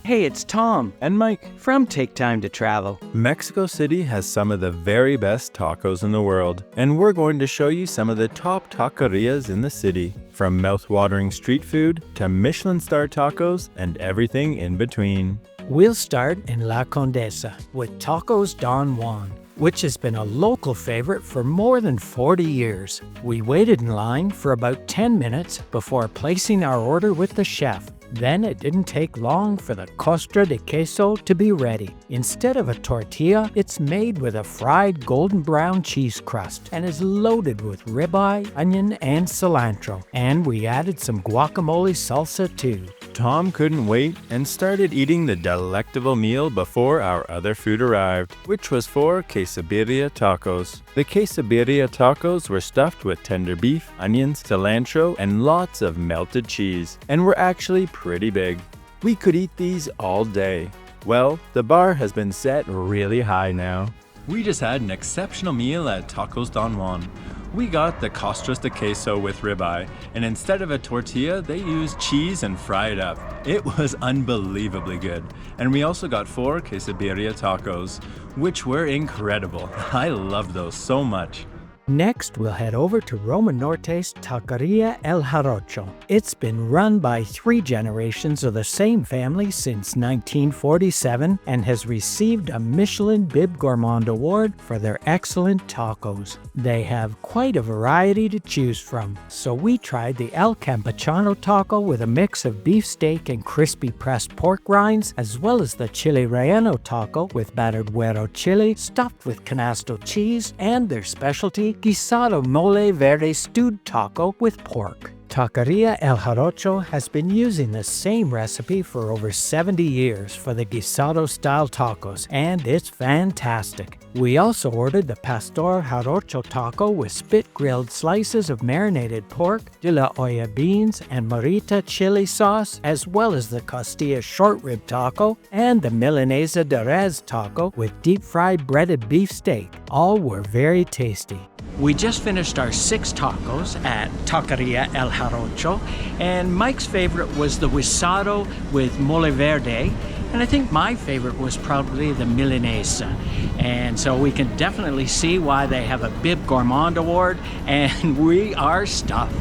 Hey, it's Tom and Mike from Take Time to Travel. Mexico City has some of the very best tacos in the world, and we're going to show you some of the top taquerias in the city, from mouth-watering street food to Michelin Star Tacos and everything in between. We'll start in La Condesa with Tacos Don Juan, which has been a local favorite for more than 40 years. We waited in line for about 10 minutes before placing our order with the chef. Then it didn't take long for the costra de queso to be ready. Instead of a tortilla, it's made with a fried golden brown cheese crust and is loaded with ribeye, onion, and cilantro. And we added some guacamole salsa too. Tom couldn't wait and started eating the delectable meal before our other food arrived, which was 4 quesabirria tacos. The quesabirria tacos were stuffed with tender beef, onions, cilantro, and lots of melted cheese, and were actually pretty big. We could eat these all day. Well, the bar has been set really high now. We just had an exceptional meal at Tacos Don Juan. We got the costras de queso with ribeye, and instead of a tortilla, they used cheese and fry it up. It was unbelievably good. And we also got 4 quesabirria tacos, which were incredible. I loved those so much. Next, we'll head over to Roma Norte's Taqueria El Jarocho. It's been run by 3 generations of the same family since 1947 and has received a Michelin Bib Gourmand Award for their excellent tacos. They have quite a variety to choose from, so we tried the El Campechano taco with a mix of beefsteak and crispy pressed pork rinds, as well as the Chile Relleno taco with battered güero chili stuffed with canasto cheese, and their specialty guisado mole verde stewed taco with pork. Taqueria El Jarocho has been using the same recipe for over 70 years for the guisado-style tacos, and it's fantastic. We also ordered the Pastor Jarocho taco with spit-grilled slices of marinated pork, de la olla beans, and morita chili sauce, as well as the Costilla short rib taco and the Milanesa de res taco with deep-fried breaded beef steak. All were very tasty. We just finished our 6 tacos at Taqueria El Jarocho, and Mike's favorite was the guisado with mole verde, and I think my favorite was probably the Milanesa. And so we can definitely see why they have a Bib Gourmand Award, and we are stuffed.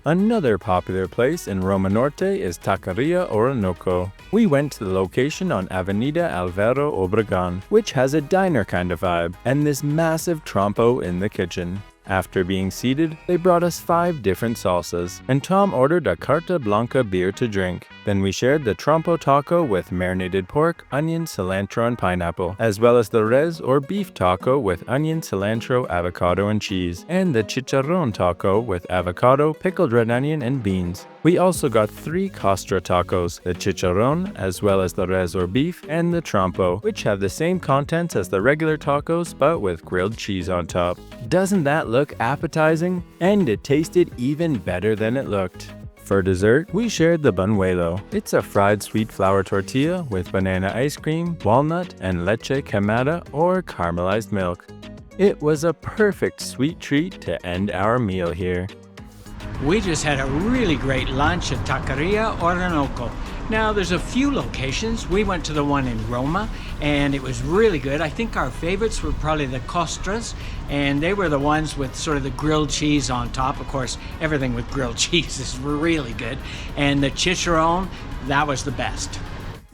Another popular place in Roma Norte is Takaria Oronoko. We went to the location on Avenida Álvaro Obregón, which has a diner kind of vibe, and this massive trompo in the kitchen. After being seated, they brought us 5 different salsas, and Tom ordered a Carta Blanca beer to drink. Then we shared the trompo taco with marinated pork, onion, cilantro, and pineapple, as well as the res or beef taco with onion, cilantro, avocado, and cheese, and the chicharron taco with avocado, pickled red onion, and beans. We also got 3 costra tacos, the chicharron, as well as the res or beef, and the trompo, which have the same contents as the regular tacos but with grilled cheese on top. Doesn't that look appetizing? And it tasted even better than it looked. For dessert, we shared the buñuelo. It's a fried sweet flour tortilla with banana ice cream, walnut, and leche quemada or caramelized milk. It was a perfect sweet treat to end our meal here. We just had a really great lunch at Takaria Oronoko. Now, there's a few locations. We went to the one in Roma, and it was really good. I think our favorites were probably the costras, and they were the ones with sort of the grilled cheese on top. Of course, everything with grilled cheese is really good. And the chicharron, that was the best.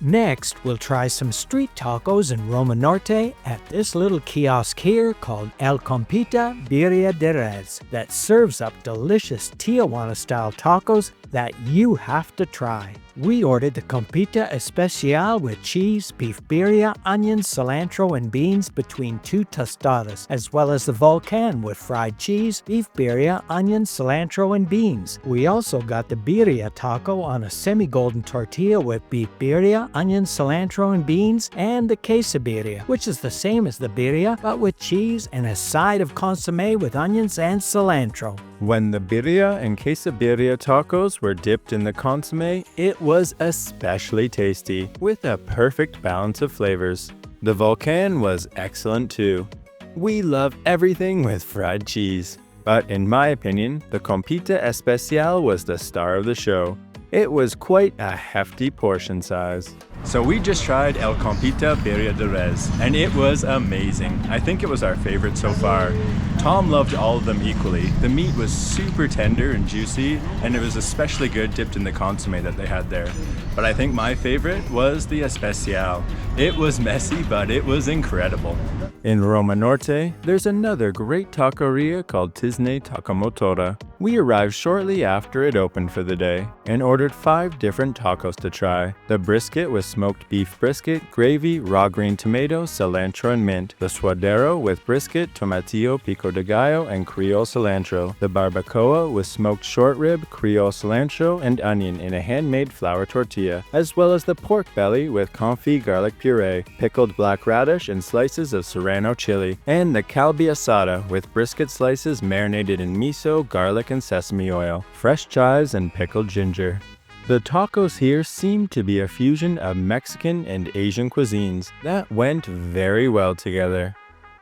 Next, we'll try some street tacos in Roma Norte at this little kiosk here called El Compita Birria de Res that serves up delicious Tijuana-style tacos that you have to try. We ordered the Compita Especial with cheese, beef birria, onions, cilantro, and beans between 2 tostadas, as well as the Volcan with fried cheese, beef birria, onions, cilantro, and beans. We also got the birria taco on a semi-golden tortilla with beef birria, onions, cilantro, and beans, and the quesabirria, which is the same as the birria, but with cheese and a side of consomme with onions and cilantro. When the birria and quesabirria tacos were dipped in the consomme, it was especially tasty, with a perfect balance of flavors. The Volcan was excellent too. We love everything with fried cheese, but in my opinion, the Compita Especial was the star of the show. It was quite a hefty portion size. So we just tried El Compita Birria de Res, and it was amazing. I think it was our favorite so far. Tom loved all of them equally. The meat was super tender and juicy, and it was especially good dipped in the consomme that they had there. But I think my favorite was the Especial. It was messy, but it was incredible. In Roma Norte, there's another great taqueria called Tizne Tacomotora. We arrived shortly after it opened for the day and ordered 5 different tacos to try. The brisket with smoked beef brisket, gravy, raw green tomato, cilantro and mint. The suadero with brisket, tomatillo, pico de gallo, and Creole cilantro. The barbacoa with smoked short rib, Creole cilantro, and onion in a handmade flour tortilla, as well as the pork belly with confit garlic puree, pickled black radish, and slices of serrano chili, and the calbi asada with brisket slices marinated in miso, garlic, and sesame oil, fresh chives, and pickled ginger. The tacos here seem to be a fusion of Mexican and Asian cuisines that went very well together.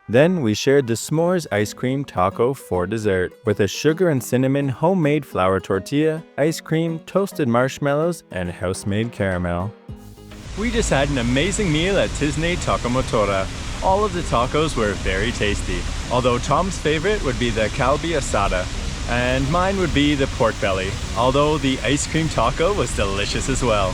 Then we shared the s'mores ice cream taco for dessert, with a sugar and cinnamon homemade flour tortilla, ice cream, toasted marshmallows, and house-made caramel. We just had an amazing meal at Tizne Tacomotora. All of the tacos were very tasty, although Tom's favorite would be the calbi asada, and mine would be the pork belly, although the ice cream taco was delicious as well.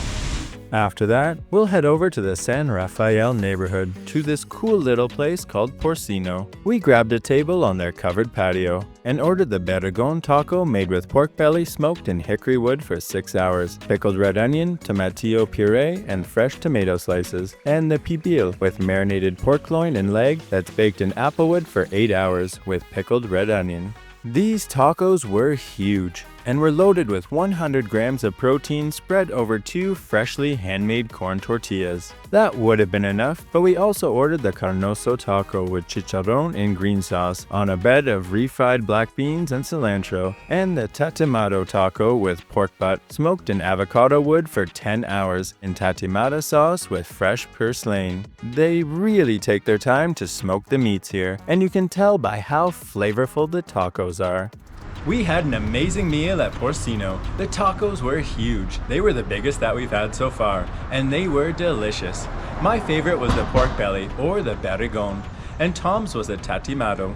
After that, we'll head over to the San Rafael neighborhood to this cool little place called Porcino. We grabbed a table on their covered patio and ordered the Obregón taco made with pork belly smoked in hickory wood for 6 hours, pickled red onion, tomatillo puree, and fresh tomato slices, and the pibil with marinated pork loin and leg that's baked in applewood for 8 hours with pickled red onion. These tacos were huge and were loaded with 100 grams of protein spread over 2 freshly handmade corn tortillas. That would have been enough, but we also ordered the carnoso taco with chicharron and green sauce on a bed of refried black beans and cilantro, and the tatemado taco with pork butt smoked in avocado wood for 10 hours in tatemada sauce with fresh purslane. They really take their time to smoke the meats here, and you can tell by how flavorful the tacos are. We had an amazing meal at Porcino. The tacos were huge. They were the biggest that we've had so far, and they were delicious. My favorite was the pork belly, or the Obregón, and Tom's was a tatemado.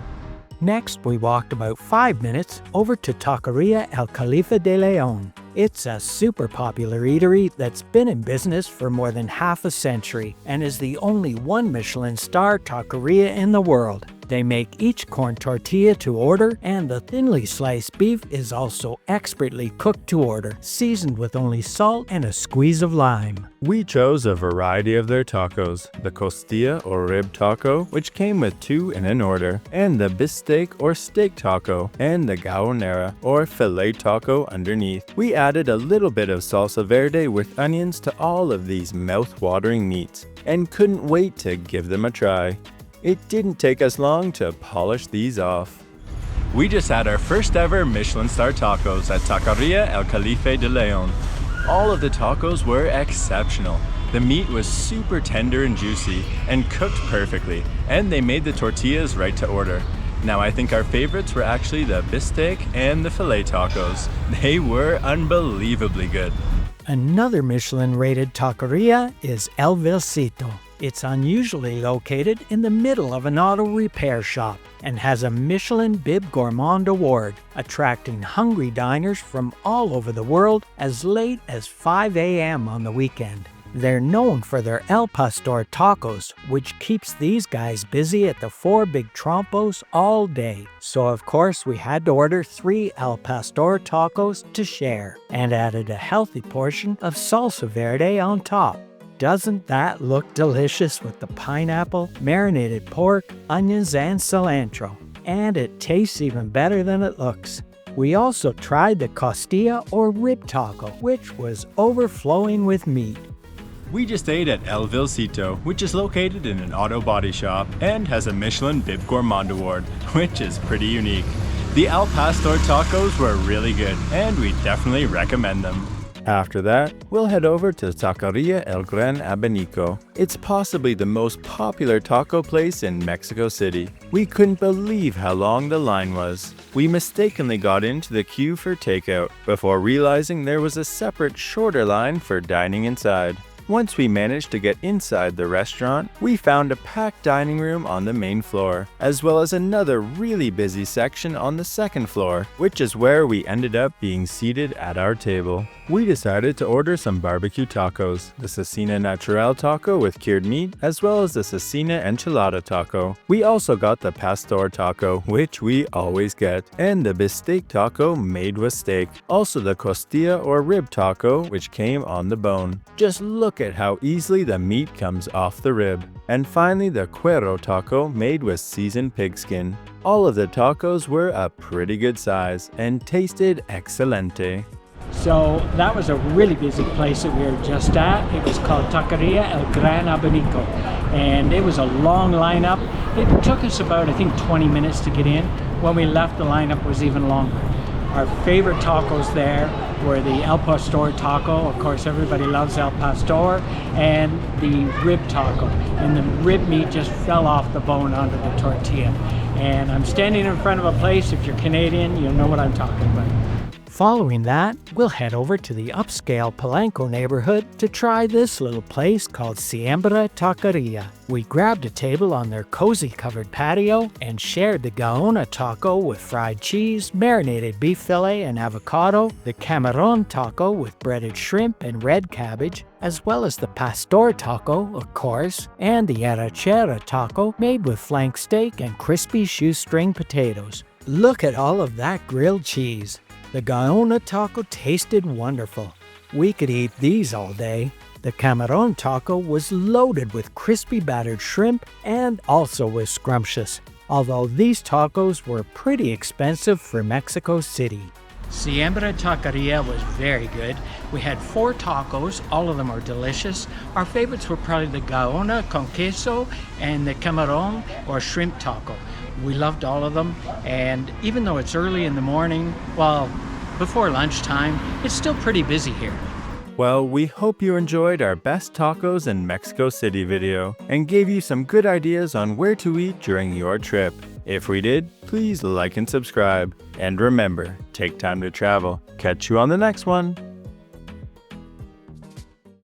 Next, we walked about 5 minutes over to Taqueria El Califa de León. It's a super popular eatery that's been in business for more than half a century and is the only 1 Michelin Star Taqueria in the world. They make each corn tortilla to order, and the thinly sliced beef is also expertly cooked to order, seasoned with only salt and a squeeze of lime. We chose a variety of their tacos, the costilla or rib taco, which came with 2 in an order, and the bistec or steak taco, and the gaonera or filet taco underneath. We added a little bit of salsa verde with onions to all of these mouth-watering meats, and couldn't wait to give them a try. It didn't take us long to polish these off. We just had our first ever Michelin Star Tacos at Taqueria El Califa de León. All of the tacos were exceptional. The meat was super tender and juicy and cooked perfectly, and they made the tortillas right to order. Now I think our favorites were actually the bistec and the filet tacos. They were unbelievably good. Another Michelin-rated taqueria is El Vilsito. It's unusually located in the middle of an auto repair shop and has a Michelin Bib Gourmand award, attracting hungry diners from all over the world as late as 5 a.m. on the weekend. They're known for their El Pastor tacos, which keeps these guys busy at the 4 big trompos all day. So of course we had to order 3 El Pastor tacos to share, and added a healthy portion of salsa verde on top. Doesn't that look delicious with the pineapple, marinated pork, onions, and cilantro? And it tastes even better than it looks. We also tried the costilla or rib taco, which was overflowing with meat. We just ate at El Vilsito, which is located in an auto body shop and has a Michelin Bib Gourmand award, which is pretty unique. The El Pastor tacos were really good, and we definitely recommend them. After that, we'll head over to Taqueria El Gran Abanico. It's possibly the most popular taco place in Mexico City. We couldn't believe how long the line was. We mistakenly got into the queue for takeout, before realizing there was a separate shorter line for dining inside. Once we managed to get inside the restaurant, we found a packed dining room on the main floor, as well as another really busy section on the second floor, which is where we ended up being seated at our table. We decided to order some barbecue tacos, the cecina natural taco with cured meat, as well as the cecina enchilada taco. We also got the pastor taco, which we always get, and the bistec taco made with steak. Also the costilla or rib taco, which came on the bone. Just look at how easily the meat comes off the rib. And finally the cuero taco made with seasoned pigskin. All of the tacos were a pretty good size and tasted excelente. So that was a really busy place that we were just at. It was called Taqueria Gran Abanico, and it was a long lineup. It took us about, I think, 20 minutes to get in. When we left, the lineup was even longer. Our favorite tacos there were the El Pastor taco. Of course, everybody loves El Pastor, and the rib taco. And the rib meat just fell off the bone onto the tortilla. And I'm standing in front of a place. If you're Canadian, you'll know what I'm talking about. Following that, we'll head over to the upscale Polanco neighborhood to try this little place called Siembra Taqueria. We grabbed a table on their cozy covered patio and shared the gaona taco with fried cheese, marinated beef fillet and avocado, the camaron taco with breaded shrimp and red cabbage, as well as the pastor taco, of course, and the arrachera taco made with flank steak and crispy shoestring potatoes. Look at all of that grilled cheese. The gaona taco tasted wonderful. We could eat these all day. The camaron taco was loaded with crispy battered shrimp and also was scrumptious, although these tacos were pretty expensive for Mexico City. Siembra Taqueria was very good. We had 4 tacos, all of them are delicious. Our favorites were probably the gaona con queso and the camaron or shrimp taco. We loved all of them, and even though it's early in the morning, well, before lunchtime, it's still pretty busy here. Well, we hope you enjoyed our best tacos in Mexico City video and gave you some good ideas on where to eat during your trip. If we did, please like and subscribe. And remember, take time to travel. Catch you on the next one.